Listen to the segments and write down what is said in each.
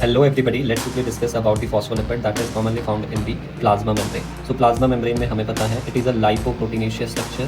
Hello everybody, let's quickly discuss about the phospholipid that is commonly found in the plasma membrane. So plasma membrane में हमें पता है it is a lipoproteinaceous structure.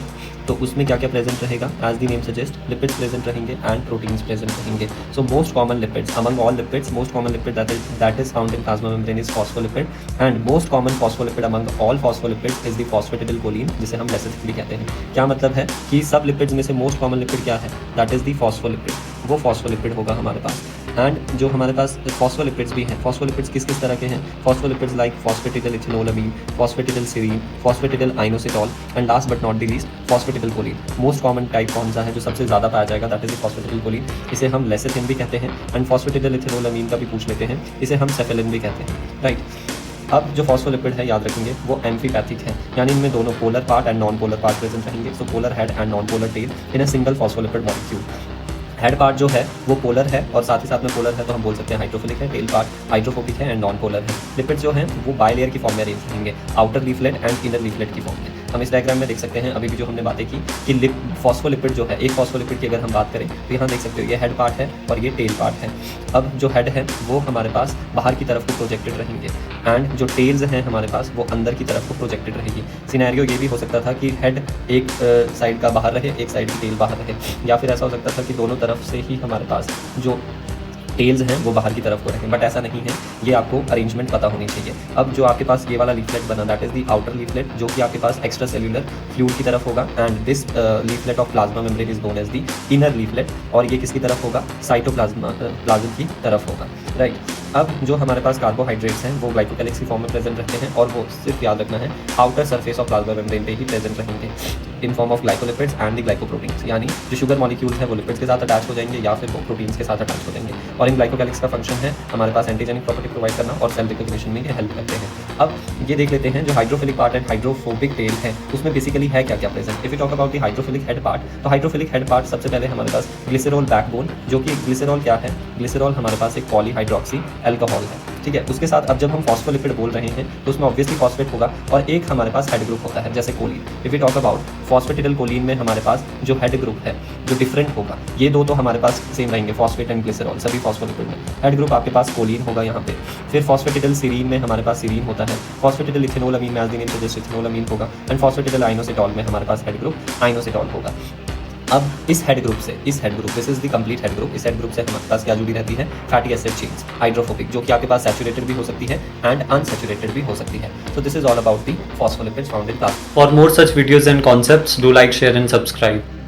तो उसमें क्या क्या प्रेजेंट रहेगा? As the name suggests, lipids present रहेंगे and proteins प्रेजेंट रहेंगे. So most common lipids among all lipids, most common lipid that is found in plasma membrane is phospholipid, and most common phospholipid among all phospholipids is the phosphatidylcholine, जिसे हम लेसिथ भी कहते हैं. क्या मतलब है कि सब लिपिड्स में से मोस्ट कॉमन लिपिड क्या है? That is the phospholipid. वो फॉस्फोलिपिड होगा हमारे पास. एंड जो हमारे पास फॉस्फोलिपिड्स भी हैं, फॉस्फोलिपिड्स किस किस तरह के हैं? Phospholipids like phosphatidyl ethanolamine, phosphatidyl serine, phosphatidyl inositol and last but not the least phosphatidylcholine. Most common type कौन सा है जो सबसे ज़्यादा पाया जाएगा? That is phosphatidylcholine. इसे हम लेसिथिन भी कहते हैं एंड फॉस्फेटिडिल इथेनोलामीन का भी पूछ लेते हैं, इसे हम सेफेलिन भी कहते हैं. राइट. अब जो फॉस्फोलिपिड है याद रखेंगे वो एम्फीपैथिक है, यानी इनमें दोनों polar part and non polar part present रहेंगे. So polar head and non polar tail in a single phospholipid molecule. Head part जो है वो पोलर है और साथ ही साथ में पोलर है तो हम बोल सकते हैं हाइड्रोफिलिक है. टेल पार्ट हाइड्रोफोबिक है एंड नॉन पोलर है. लिपिड जो हैं वो बाइलेयर की फॉर्म में अरेंज रहेंगे, outer leaflet and inner leaflet की फॉर्म में. हम इस डायग्राम में देख सकते हैं अभी भी जो हमने बातें की कि फॉस्फोलिपिड जो है, एक फॉस्फोलिपिड की अगर हम बात करें तो यहाँ देख सकते हो ये हेड पार्ट है और ये टेल पार्ट है. अब जो हेड है वो हमारे पास बाहर की तरफ को प्रोजेक्टेड रहेंगे एंड जो टेल्स हैं हमारे पास वो अंदर की तरफ को प्रोजेक्टेड रहेगी. सिनेरियो ये भी हो सकता था कि हेड एक साइड का बाहर रहे, एक साइड की टेल बाहर रहे, या फिर ऐसा हो सकता था कि दोनों तरफ से ही हमारे पास जो टेल्स हैं वो बाहर की तरफ को रहें, बट ऐसा नहीं है. ये आपको अरेंजमेंट पता होनी चाहिए. अब जो आपके पास ये वाला लीफलेट बना that is the outer leaflet, जो कि आपके पास एक्स्ट्रा सेल्यूलर फ्लूइड की तरफ होगा and this leaflet of plasma membrane is known as the inner leaflet. और ये किसकी तरफ होगा? प्लाज्म की तरफ होगा. राइट. अब जो हमारे पास कार्बोहाइड्रेट्स हैं वो ग्लाइकोकैलिक्स की फॉर्म में प्रेजेंट रहते हैं और वो सिर्फ याद रखना है outer surface of plasma membrane पे ही प्रेजेंट रहेंगे in form of glycolipids and the glycoproteins. यानी जो शुगर मॉलिक्यूल्स हैं वो लिपिड्स के साथ अटैच हो जाएंगे या फिर वो प्रोटीन्स के साथ अटैच हो जाएंगे. और इन ग्लाइकोकैलिक्स का फंक्शन है हमारे पास एंटीजेनिक प्रॉपर्टी प्रोवाइड करना और सेल रिकॉग्निशन में ये हेल्प करते हैं. अब ये देख लेते हैं जो hydrophilic part and hydrophobic tell है उसमें बेसिकली है क्या क्या present. If you talk about the hydrophilic head part, तो हाइड्रोफिलिक हेड पार्ट सबसे पहले हमारे पास ग्लिसरॉल बैकबोन, जो कि ग्लिसरॉल क्या है? ग्लिसरॉल हमारे पास एक पॉलीहाइड्रोक्सी अल्कोहल है. ठीक है. उसके साथ अब जब हम फॉस्फोलिपिड बोल रहे हैं तो उसमें ऑब्वियसली फॉस्फेट होगा और एक हमारे पास हेड ग्रुप होता है जैसे choline. If you talk about phosphatidylcholine में हमारे पास जो हेड ग्रुप है जो डिफरेंट होगा, ये दो तो हमारे पास सेम रहेंगे, फॉस्फेट एंड ग्लिसरॉल सभी फॉस्फोलिपिड में. हेड ग्रुप आपके पास कोलिन होगा यहाँ पे. फिर फॉस्फेटिडिल सीरीन में हमारे पास सीरीन होता है. फॉस्फेटिडिल इथेनोलामीन में एज द नेम सजेस्ट इथेनोलामीन होगा एंड फॉस्फेटिडिल आइनोसिटॉल में हमारे पास हेड ग्रुप आइनोसिटॉल होगा. अब इस head group this is the complete head group. इस हेड ग्रुप से हमारे पास क्या जुड़ी रहती है? फैटी एसिड चेन्स हाइड्रोफोबिक, जो कि आपके पास सैचुरेटेड भी हो सकती है एंड अनसैचुरेटेड भी हो सकती है. So this is all about the phospholipids found in plasma. For more such videos and concepts, do like, share and subscribe.